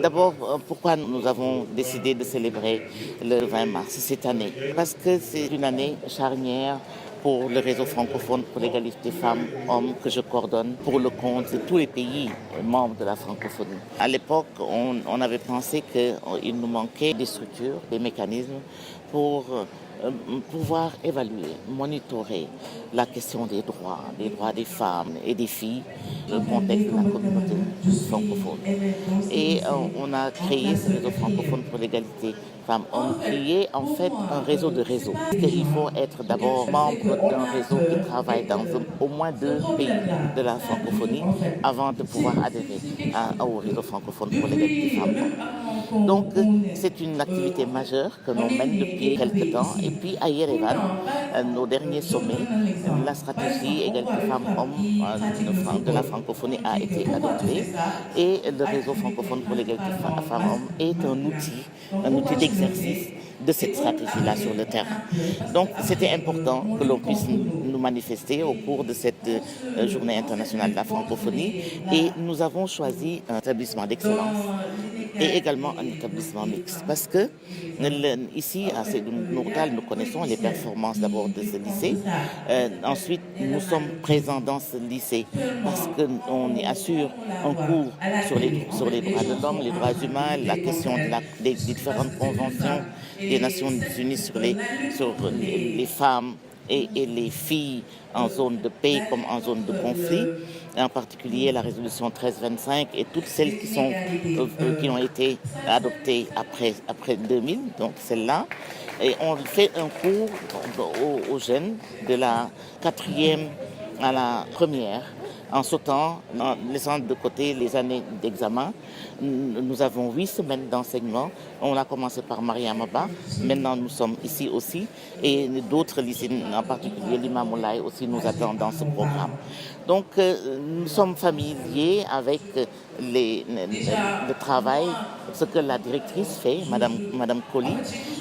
D'abord, pourquoi nous avons décidé de célébrer le 20 mars cette année? Parce que c'est une année charnière pour le réseau francophone pour l'égalité femmes-hommes que je coordonne pour le compte de tous les pays membres de la francophonie. À l'époque, on avait pensé qu'il nous manquait des structures, des mécanismes pour pouvoir évaluer, monitorer la question des droits des femmes et des filles dans le contexte de la communauté francophone. Et on a créé ce réseau francophone pour l'égalité femmes-hommes, qui est en fait un réseau de réseaux. Il faut être d'abord membre d'un réseau qui travaille dans au moins 2 pays de la francophonie avant de pouvoir adhérer au réseau francophone pour l'égalité femmes-hommes. Donc c'est une activité majeure que nous mènons depuis quelques temps. Et puis à Yerevan, nos derniers sommets, la stratégie égalité femmes-hommes de la francophonie a été adoptée et le réseau francophone pour l'égalité femmes-hommes est un outil d'exercice de cette stratégie-là sur le terrain. Donc c'était important que l'on puisse nous manifester au cours de cette journée internationale de la francophonie et nous avons choisi un établissement d'excellence et également un établissement mixte parce que ici à Sédou Nourtal nous connaissons les performances d'abord de ce lycée. Ensuite nous sommes présents dans ce lycée parce qu'on y assure un cours sur les droits de l'homme, les droits humains, la question des différentes conventions des Nations Unies sur les femmes et les filles en zone de paix comme en zone de conflit, en particulier la résolution 1325 et toutes celles qui ont été adoptées après 2000, donc celle-là. Et on fait un cours aux jeunes de la 4e à la 1re, en sautant, en laissant de côté les années d'examen. Nous avons 8 semaines d'enseignement. On a commencé par Mariamaba. Maintenant, nous sommes ici aussi. Et d'autres lycées, en particulier l'Imam Moulay aussi, nous attendent dans ce programme. Donc, nous sommes familiers avec le travail, ce que la directrice fait, Madame Colli,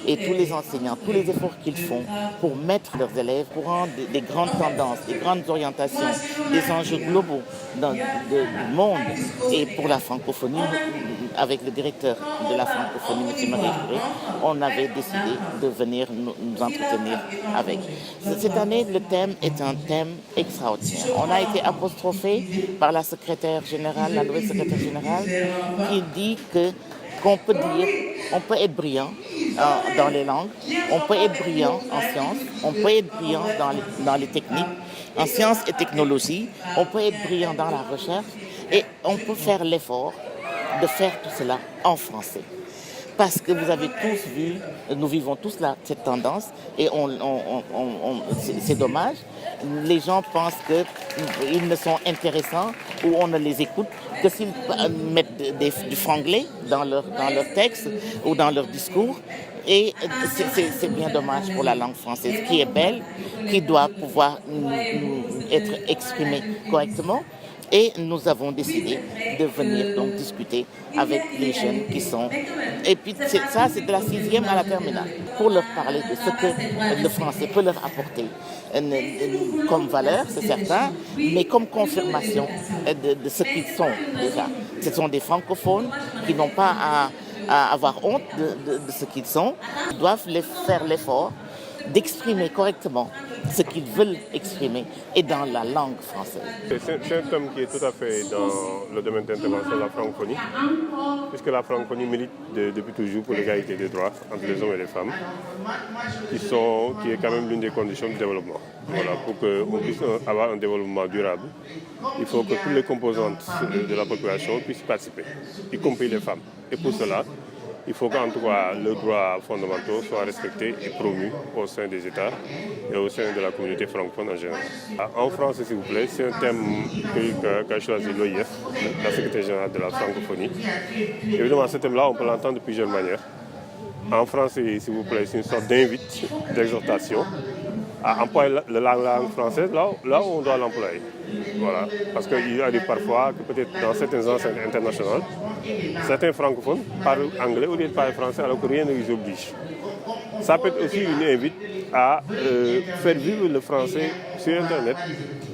et tous les enseignants, tous les efforts qu'ils font pour mettre leurs élèves au courant des grandes tendances, des grandes orientations, des enjeux globaux du monde. Et pour la francophonie, avec le directeur de la francophonie, M. Marie Touré, on avait décidé de venir nous entretenir avec. Cette année, le thème est un thème extraordinaire. On a été apostrophé par la secrétaire générale, la nouvelle secrétaire générale, qui dit qu'on peut dire, on peut être brillant dans les langues, on peut être brillant en sciences, on peut être brillant dans les techniques, en sciences et technologies, on peut être brillant dans la recherche et on peut faire l'effort de faire tout cela en français. Parce que vous avez tous vu, nous vivons tous cette tendance et c'est dommage. Les gens pensent qu'ils ne sont intéressants ou on ne les écoute que s'ils mettent du franglais dans leur texte ou dans leur discours. Et c'est bien dommage pour la langue française qui est belle, qui doit pouvoir être exprimée correctement. Et nous avons décidé de venir donc discuter avec les jeunes qui sont... Et puis ça, c'est de la 6e à la terminale, pour leur parler de ce que le français peut leur apporter comme valeur, c'est certain, mais comme confirmation de ce qu'ils sont déjà. Ce sont des francophones qui n'ont pas à avoir honte de ce qu'ils sont. Ils doivent faire l'effort d'exprimer correctement ce qu'ils veulent exprimer et dans la langue française. C'est un thème qui est tout à fait dans le domaine d'intervention de la francophonie, puisque la francophonie milite depuis toujours pour l'égalité des droits entre les hommes et les femmes, qui est quand même l'une des conditions du développement. Voilà, pour qu'on puisse avoir un développement durable, il faut que toutes les composantes de la population puissent participer, y compris les femmes. Et pour cela, il faut qu'en tout cas, les droits fondamentaux soient respectés et promus au sein des États et au sein de la communauté francophone en général. En France, s'il vous plaît, c'est un thème qu'a choisi l'OIF, la secrétaire générale de la francophonie. Évidemment, ce thème-là, on peut l'entendre de plusieurs manières. En français, s'il vous plaît, c'est une sorte d'invite, d'exhortation à employer la langue française là où on doit l'employer. Voilà. Parce qu'il arrive parfois que peut-être dans certaines enseignes internationales, certains francophones parlent anglais au lieu de parler français alors que rien ne les oblige. Ça peut être aussi une invite à faire vivre le français sur Internet,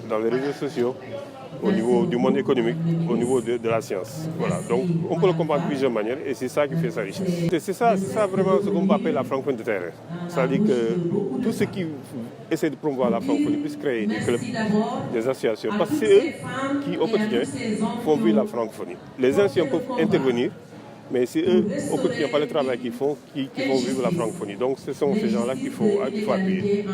dans les réseaux sociaux, au niveau du monde économique, au niveau de la science. Voilà. Donc on peut le comprendre de plusieurs manières et c'est ça qui fait sa richesse. C'est ça vraiment ce qu'on appelle la francophonie de terrain. C'est-à-dire que tous ceux qui essaient de promouvoir la francophonie puissent créer des clubs, des associations, parce que c'est eux qui, au quotidien, font vivre la francophonie. Les anciens peuvent intervenir, mais c'est eux, au quotidien, par le travail qu'ils font, qui font vivre la francophonie. Donc ce sont ces gens-là qu'il faut appuyer.